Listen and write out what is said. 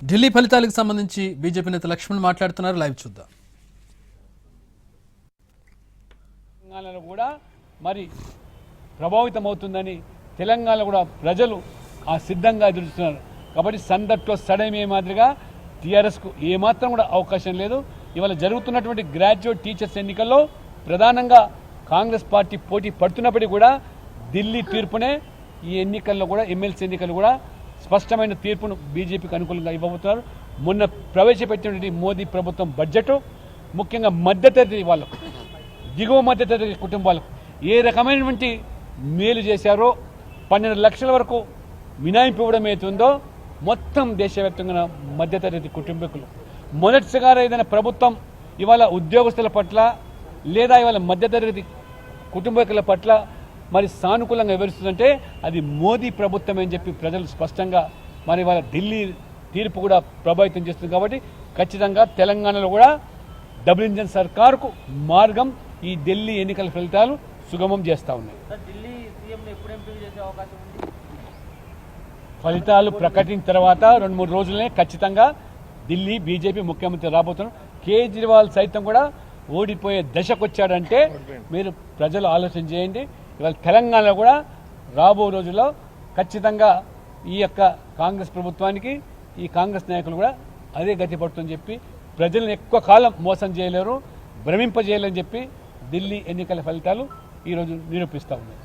ఢిల్లీ ఫలితాలకు సంబంధించి బీజేపీ నేత లక్ష్మణ్ మాట్లాడుతున్నారు. లైవ్ చూద్దాం. తెలంగాణలో కూడా మరి ప్రభావితం అవుతుందని తెలంగాణలో కూడా ప్రజలు సిద్ధంగా ఎదురుస్తున్నారు. కాబట్టి సందర్తో సడమే మాదిరిగా టీఆర్ఎస్కు ఏమాత్రం కూడా అవకాశం లేదు. ఇవాళ జరుగుతున్నటువంటి గ్రాడ్యుయేట్ టీచర్స్ ఎన్నికల్లో ప్రధానంగా కాంగ్రెస్ పార్టీ పోటీ పడుతున్నప్పటికీ కూడా ఢిల్లీ తీర్పునే ఈ ఎన్నికల్లో కూడా ఎమ్మెల్సీ ఎన్నికలు కూడా స్పష్టమైన తీర్పును బీజేపీకి అనుకూలంగా ఇవ్వబోతున్నారు. మొన్న ప్రవేశపెట్టినటువంటి మోదీ ప్రభుత్వం బడ్జెట్ ముఖ్యంగా మధ్యతరగతి వాళ్ళకు, దిగువ మధ్యతరగతి కుటుంబాలకు ఏ రకమైనటువంటి మేలు చేశారో 12 లక్షల వరకు మినాయింపు ఇవ్వడం అవుతుందో మొత్తం దేశవ్యాప్తంగా మధ్యతరగతి కుటుంబీకులు మొదటిసారి ఏదైనా ప్రభుత్వం ఇవాళ ఉద్యోగస్తుల పట్ల లేదా ఇవాళ మధ్యతరగతి కుటుంబీకుల పట్ల మరి సానుకూలంగా వివరిస్తుందంటే అది మోదీ ప్రభుత్వం అని చెప్పి ప్రజలు స్పష్టంగా మరి వాళ్ళ ఢిల్లీ తీర్పు కూడా ప్రభావితం చేస్తుంది. కాబట్టి ఖచ్చితంగా తెలంగాణలో కూడా డబుల్ ఇంజన్ సర్కారుకు మార్గం ఈ ఢిల్లీ ఎన్నికల ఫలితాలు సుగమం చేస్తూ ఉన్నాయి. ఫలితాలు ప్రకటించిన తర్వాత 2-3 రోజులనే ఖచ్చితంగా ఢిల్లీ బీజేపీ ముఖ్యమంత్రి రాబోతున్నారు. కేజ్రీవాల్ సైతం కూడా ఓడిపోయే దశకు వచ్చాడంటే మీరు ప్రజలు ఆలోచన చేయండి. ఇవాళ తెలంగాణలో కూడా రాబో రోజుల్లో ఖచ్చితంగా ఈ యొక్క కాంగ్రెస్ ప్రభుత్వానికి ఈ కాంగ్రెస్ నాయకులు కూడా అదే గతి పడుతుందని చెప్పి ప్రజలను ఎక్కువ కాలం మోసం చేయలేరు, భ్రమింపజేయాలని చెప్పి ఢిల్లీ ఎన్నికల ఫలితాలు ఈరోజు నిరూపిస్తూ ఉన్నాయి.